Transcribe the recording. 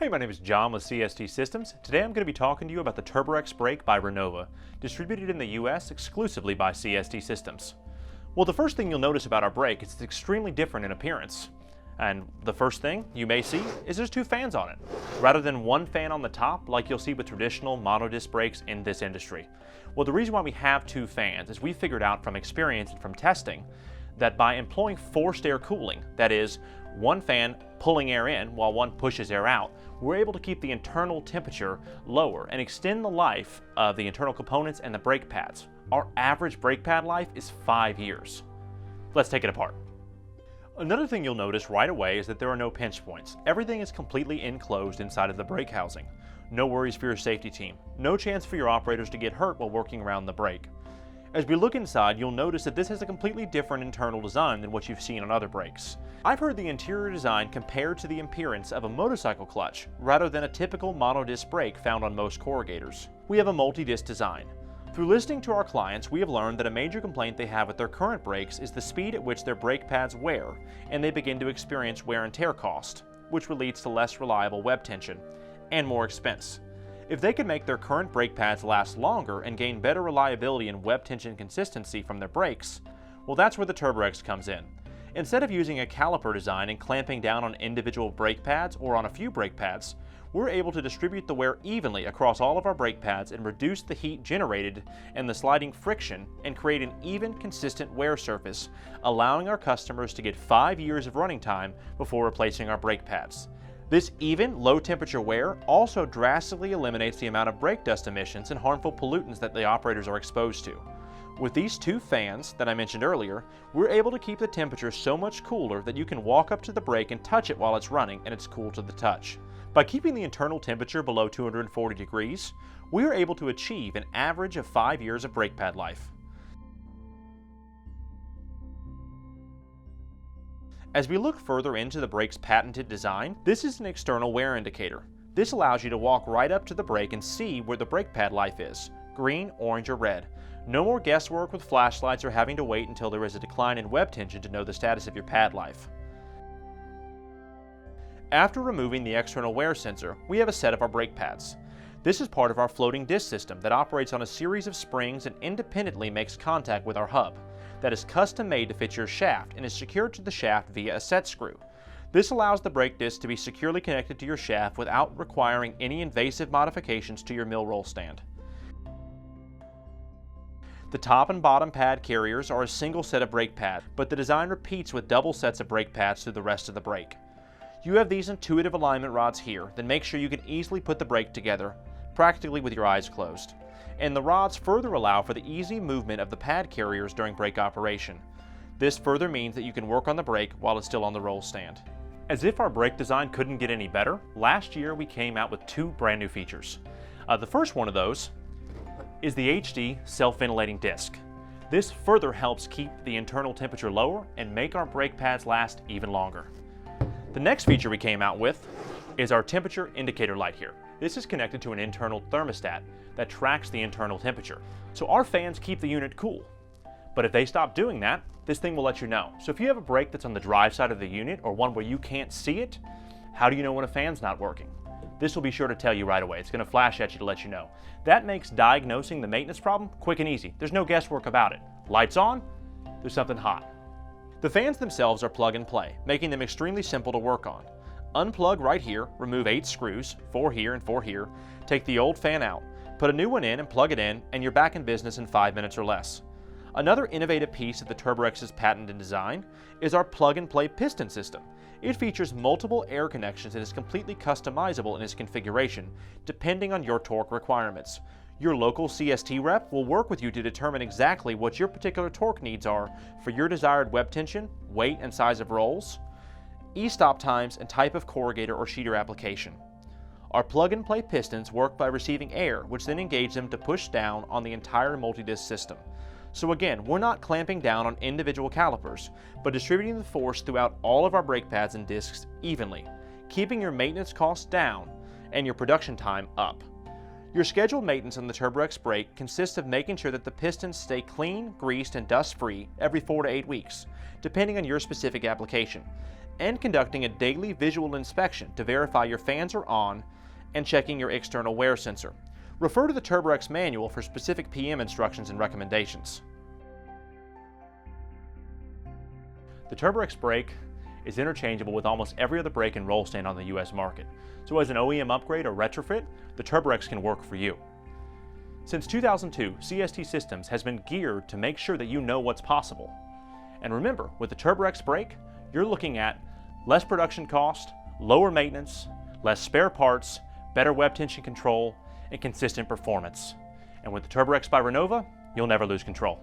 Hey, my name is John with CST Systems. Today I'm going to be talking to you about the Turborex brake by Renova, distributed in the US exclusively by CST Systems. Well, the first thing you'll notice about our brake is it's extremely different in appearance. And the first thing you may see is there's two fans on it, rather than one fan on the top like you'll see with traditional monodisc brakes in this industry. Well, the reason why we have two fans is we figured out from experience and from testing that by employing forced air cooling, that is, one fan pulling air in while one pushes air out, we're able to keep the internal temperature lower and extend the life of the internal components and the brake pads. Our average brake pad life is 5 years. Let's take it apart. Another thing you'll notice right away is that there are no pinch points. Everything is completely enclosed inside of the brake housing. No worries for your safety team. No chance for your operators to get hurt while working around the brake. As we look inside, you'll notice that this has a completely different internal design than what you've seen on other brakes. I've heard the interior design compared to the appearance of a motorcycle clutch, rather than a typical monodisc brake found on most corrugators. We have a multi-disc design. Through listening to our clients, we have learned that a major complaint they have with their current brakes is the speed at which their brake pads wear, and they begin to experience wear and tear cost, which leads to less reliable web tension and more expense. If they could make their current brake pads last longer and gain better reliability and web tension consistency from their brakes, well, that's where the Turborex comes in. Instead of using a caliper design and clamping down on individual brake pads or on a few brake pads, we're able to distribute the wear evenly across all of our brake pads and reduce the heat generated and the sliding friction and create an even, consistent wear surface, allowing our customers to get 5 years of running time before replacing our brake pads. This even, low-temperature wear also drastically eliminates the amount of brake dust emissions and harmful pollutants that the operators are exposed to. With these two fans that I mentioned earlier, we're able to keep the temperature so much cooler that you can walk up to the brake and touch it while it's running and it's cool to the touch. By keeping the internal temperature below 240 degrees, we are able to achieve an average of 5 years of brake pad life. As we look further into the brake's patented design, this is an external wear indicator. This allows you to walk right up to the brake and see where the brake pad life is, green, orange, or red. No more guesswork with flashlights or having to wait until there is a decline in web tension to know the status of your pad life. After removing the external wear sensor, we have a set of our brake pads. This is part of our floating disc system that operates on a series of springs and independently makes contact with our hub that is custom made to fit your shaft and is secured to the shaft via a set screw. This allows the brake disc to be securely connected to your shaft without requiring any invasive modifications to your mill roll stand. The top and bottom pad carriers are a single set of brake pads, but the design repeats with double sets of brake pads through the rest of the brake. You have these intuitive alignment rods here that make sure you can easily put the brake together, practically with your eyes closed. And the rods further allow for the easy movement of the pad carriers during brake operation. This further means that you can work on the brake while it's still on the roll stand. As if our brake design couldn't get any better, last year we came out with two brand new features. The first one of those is the HD self-ventilating disc. This further helps keep the internal temperature lower and make our brake pads last even longer. The next feature we came out with is our temperature indicator light here. This is connected to an internal thermostat that tracks the internal temperature. So our fans keep the unit cool. But if they stop doing that, this thing will let you know. So if you have a brake that's on the drive side of the unit or one where you can't see it, how do you know when a fan's not working? This will be sure to tell you right away. It's going to flash at you to let you know. That makes diagnosing the maintenance problem quick and easy. There's no guesswork about it. Lights on, there's something hot. The fans themselves are plug and play, making them extremely simple to work on. Unplug right here, remove 8 screws, 4 here and 4 here, take the old fan out, put a new one in and plug it in, and you're back in business in 5 minutes or less. Another innovative piece of the Turborex's patented design is our plug-and-play piston system. It features multiple air connections and is completely customizable in its configuration, depending on your torque requirements. Your local CST rep will work with you to determine exactly what your particular torque needs are for your desired web tension, weight and size of rolls, e-stop times, and type of corrugator or sheeter application. Our plug-and-play pistons work by receiving air, which then engage them to push down on the entire multi-disc system. So again, we're not clamping down on individual calipers, but distributing the force throughout all of our brake pads and discs evenly, keeping your maintenance costs down and your production time up. Your scheduled maintenance on the Turborex brake consists of making sure that the pistons stay clean, greased, and dust-free every 4 to 8 weeks, depending on your specific application. and conducting a daily visual inspection to verify your fans are on and checking your external wear sensor. Refer to the Turborex manual for specific PM instructions and recommendations. The Turborex brake is interchangeable with almost every other brake and roll stand on the US market, so as an OEM upgrade or retrofit, the Turborex can work for you. Since 2002, CST Systems has been geared to make sure that you know what's possible. And remember, with the Turborex brake, you're looking at less production cost, lower maintenance, less spare parts, better web tension control, and consistent performance. And with the Turborex by Renova, you'll never lose control.